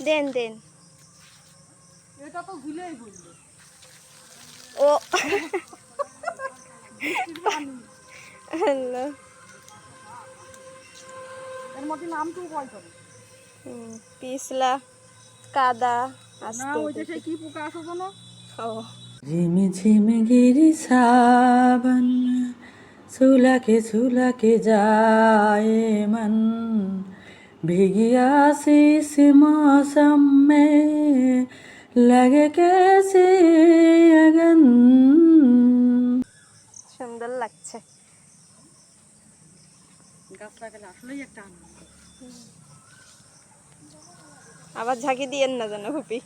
দেন দেন এটা তো ভুলেই বললো ও এর মধ্যে নাম তুই বল করে পিছলা কাদা না আস্তে ওই যে সেই কি পোকা আসো জানো ও झिम झिम गिरी सावन सुला के जाए मन भीगिया सी इस मौसम में लगे कैसे अगन সুন্দর লাগছে গাছ লাগালে আসলেই একটা আনন্দ আবার ঝাঁকি দিয়েন না যেন হুপি